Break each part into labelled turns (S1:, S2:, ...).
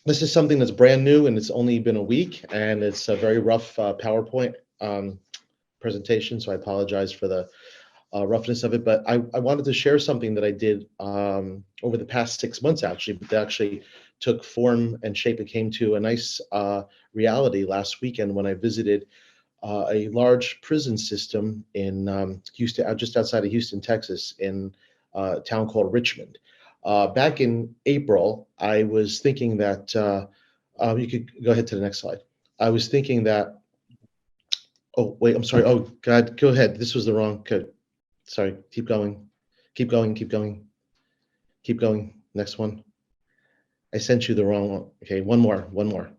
S1: This is something that's brand new and it's only been a week, and it's a very rough PowerPoint presentation. So I apologize for the roughness of it, but I wanted to share something that I did over the past 6 months, actually, but that actually took form and shape and came to a nice reality last weekend when I visited a large prison system in Houston, just outside of Houston, Texas, in a town called Richmond. Back in April, I was thinking that you could go ahead to the next slide. I was thinking that, oh, wait, I'm sorry. Oh, God, go ahead. This was the wrong code. Sorry, keep going. Keep going, keep going, keep going. Next one. I sent you the wrong one. Okay, one more.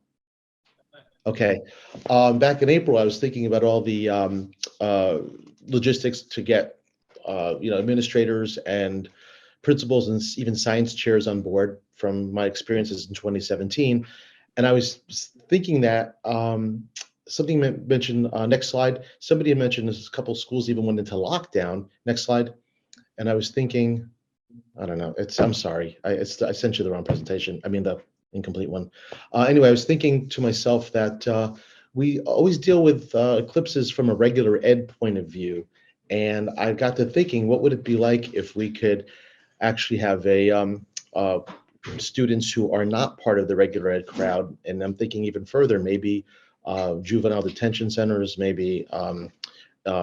S1: Okay. Back in April, I was thinking about all the logistics to get, administrators and principals and even science chairs on board from my experiences in 2017. And I was thinking that something mentioned, next slide, somebody had mentioned a couple of schools even went into lockdown. Next slide. And I was thinking, I don't know. I'm sorry. I sent you the wrong presentation. I mean, the incomplete one. Anyway, I was thinking to myself that we always deal with eclipses from a regular ed point of view. And I got to thinking, what would it be like if we could actually have students who are not part of the regular ed crowd? And I'm thinking even further, maybe juvenile detention centers, maybe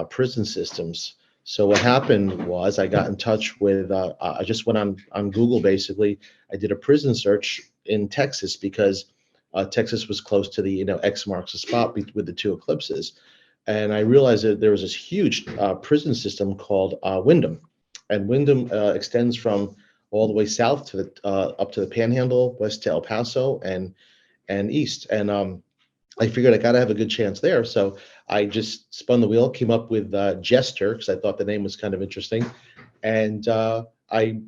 S1: prison systems. So what happened was I got in touch with, I just went on Google, basically. I did a prison search in Texas because Texas was close to the, X marks the spot with the two eclipses. And I realized that there was this huge prison system called Wyndham. And Wyndham extends from all the way south to the up to the Panhandle, west to El Paso, and east. And I figured I got to have a good chance there. So I just spun the wheel, came up with Jester, because I thought the name was kind of interesting. And I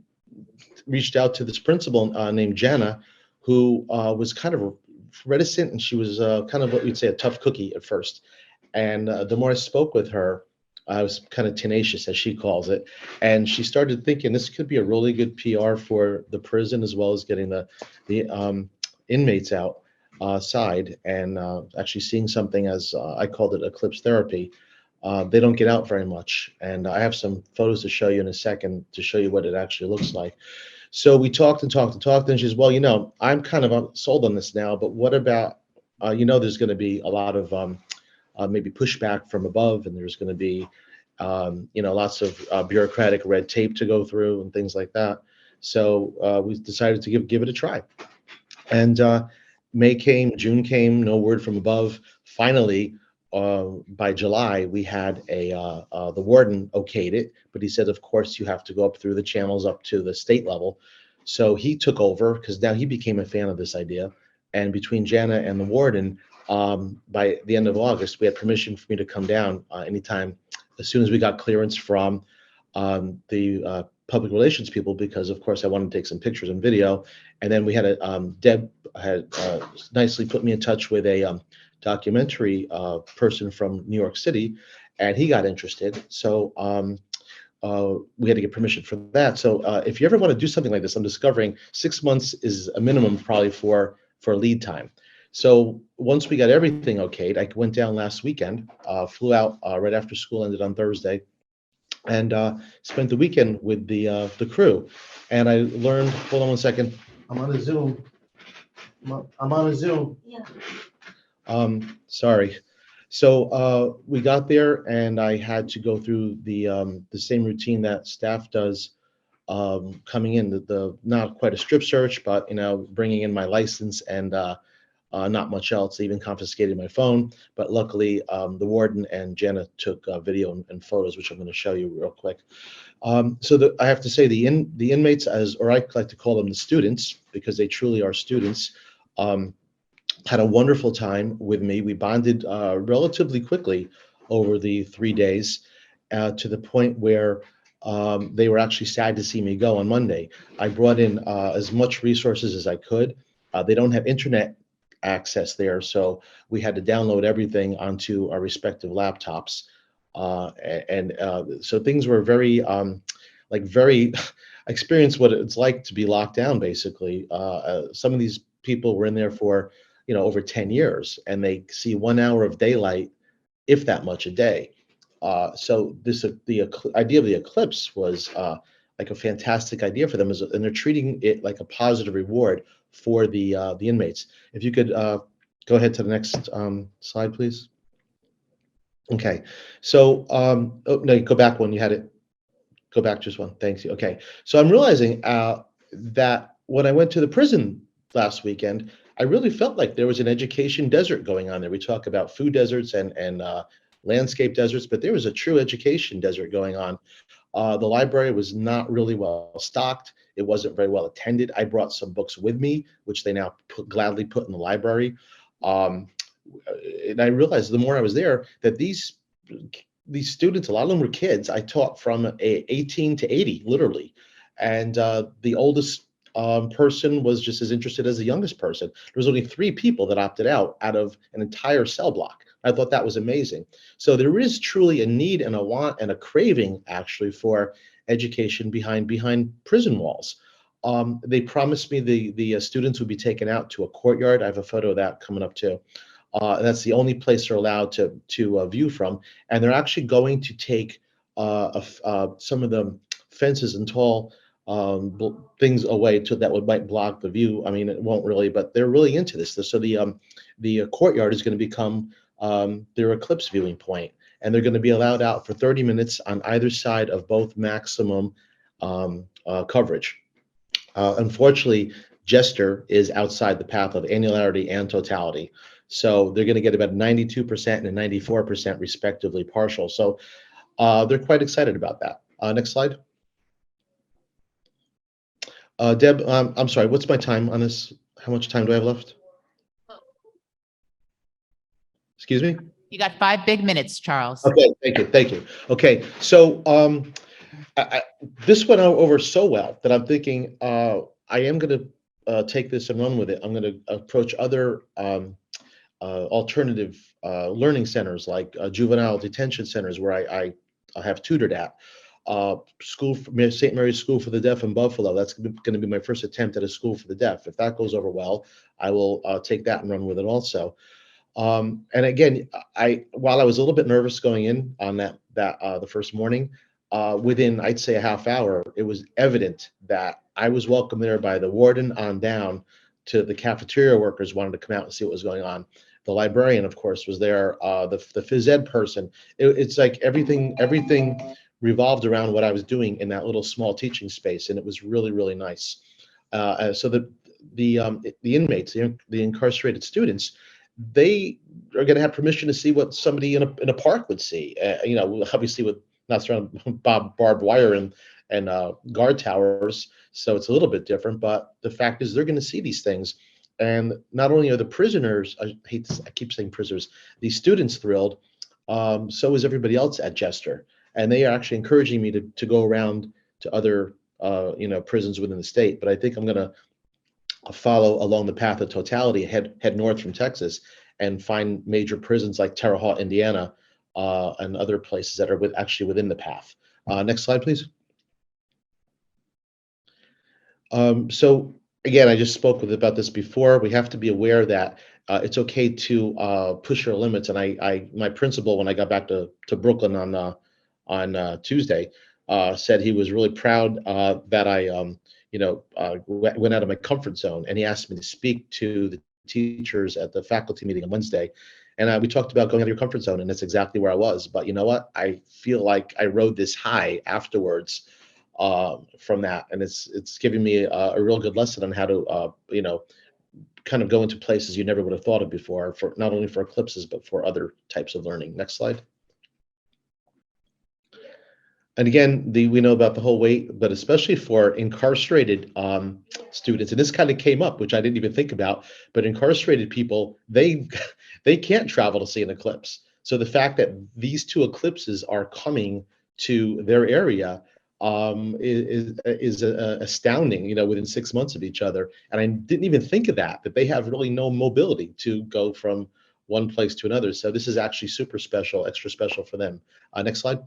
S1: reached out to this principal named Jana, who was kind of reticent, and she was kind of what you'd say a tough cookie at first. And the more I spoke with her, I was kind of tenacious, as she calls it. And she started thinking this could be a really good PR for the prison, as well as getting the inmates out side, and actually seeing something, as I called it, eclipse therapy. They don't get out very much. And I have some photos to show you in a second to show you what it actually looks like. So we talked and talked and talked, and she says, well, I'm kind of sold on this now, but what about, there's going to be a lot of maybe pushback from above, and there's going to be, lots of bureaucratic red tape to go through and things like that. So we decided to give it a try. And May came, June came, no word from above. Finally, by July, we had the warden okayed it, but he said, of course, you have to go up through the channels up to the state level. So he took over because now he became a fan of this idea. And between Jana and the warden, by the end of August, we had permission for me to come down anytime, as soon as we got clearance from the public relations people, because of course I wanted to take some pictures and video. And then we had Deb had nicely put me in touch with a documentary person from New York City, and he got interested. So we had to get permission for that. So if you ever want to do something like this, I'm discovering 6 months is a minimum probably for lead time. So once we got everything okayed, I went down last weekend, flew out right after school ended on Thursday, and spent the weekend with the crew. And I learned, hold on one second, I'm on a Zoom. I'm on a Zoom.
S2: Yeah.
S1: Sorry. So we got there, and I had to go through the same routine that staff does coming in, the not quite a strip search, but bringing in my license and not much else. They even confiscated my phone, but luckily the warden and Jenna took video and photos, which I'm going to show you real quick. So I have to say the inmates, or I like to call them the students, because they truly are students, had a wonderful time with me. We bonded relatively quickly over the 3 days, to the point where they were actually sad to see me go on Monday. I brought in as much resources as I could. They don't have internet access there, so we had to download everything onto our respective laptops. So things were very, very, I experienced what it's like to be locked down, basically. Some of these people were in there for, over 10 years, and they see 1 hour of daylight, if that much a day. So the idea of the eclipse was like a fantastic idea for them, and they're treating it like a positive reward for the inmates. If you could go ahead to the next slide, please. Okay, so oh no, go back one. You had it. Go back just one. Thanks. Okay, so I'm realizing that when I went to the prison last weekend, I really felt like there was an education desert going on there. We talk about food deserts and landscape deserts, but there was a true education desert going on. The library was not really well stocked. It wasn't very well attended. I brought some books with me, which they now gladly put in the library. Um, and I realized the more I was there that these students, a lot of them were kids. I taught from 18 to 80, literally, and the oldest person was just as interested as the youngest person. There was only 3 people that opted out of an entire cell block. I thought that was amazing. So there is truly a need and a want and a craving, actually, for education behind prison walls. They promised me the students would be taken out to a courtyard. I have a photo of that coming up too. That's the only place they're allowed to view from, and they're actually going to take some of the fences and tall things away that might block the view. I mean, it won't really, but they're really into this. So the courtyard is going to become their eclipse viewing point, and they're going to be allowed out for 30 minutes on either side of both maximum coverage. Unfortunately, Jester is outside the path of annularity and totality. So they're going to get about 92% and 94% respectively partial. So they're quite excited about that. Next slide. Deb, I'm sorry, what's my time on this? How much time do I have left? Excuse me?
S2: You got 5 big minutes, Charles.
S1: Okay, thank you. Okay, so this went over so well that I'm thinking I am going to take this and run with it. I'm going to approach other alternative learning centers like juvenile detention centers where I have tutored at. St. Mary's School for the Deaf in Buffalo. That's going to be my first attempt at a school for the deaf. If that goes over well, I will take that and run with it also. And again, while I was a little bit nervous going in on the first morning, within I'd say a half hour, it was evident that I was welcomed there by the warden on down to the cafeteria workers wanted to come out and see what was going on. The librarian, of course, was there. The phys ed person. It's like everything revolved around what I was doing in that little small teaching space, and it was really, really nice. So the inmates, the incarcerated students, they are going to have permission to see what somebody in a park would see. Obviously with not surrounded barbed wire and guard towers, so it's a little bit different. But the fact is, they're going to see these things, and not only are the prisoners, I keep saying prisoners, these students thrilled, so is everybody else at Jester, and they are actually encouraging me to go around to other prisons within the state. But I think I'm going to follow along the path of totality, head north from Texas, and find major prisons like Terre Haute, Indiana, and other places that are actually within the path. Next slide, please. So again, I just spoke about this before. We have to be aware that it's okay to push your limits. And my principal, when I got back to Brooklyn on Tuesday, said he was really proud that I went out of my comfort zone, and he asked me to speak to the teachers at the faculty meeting on Wednesday. And we talked about going out of your comfort zone, and that's exactly where I was. But you know what? I feel like I rode this high afterwards from that, and it's giving me a real good lesson on how to kind of go into places you never would have thought of before, for not only for eclipses but for other types of learning. Next slide. And again, we know about the whole weight, but especially for incarcerated students, and this kind of came up, which I didn't even think about, but incarcerated people, they can't travel to see an eclipse. So the fact that these 2 eclipses are coming to their area is astounding, within 6 months of each other. And I didn't even think of that they have really no mobility to go from one place to another. So this is actually super special, extra special for them. Next slide.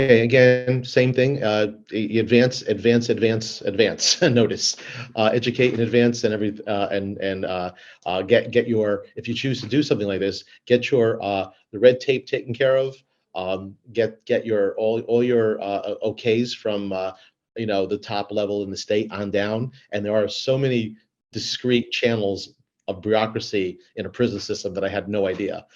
S1: Okay, again, same thing. Advance notice. Educate in advance and get your, if you choose to do something like this, get your the red tape taken care of. Get your all your okays from the top level in the state on down. And there are so many discrete channels of bureaucracy in a prison system that I had no idea.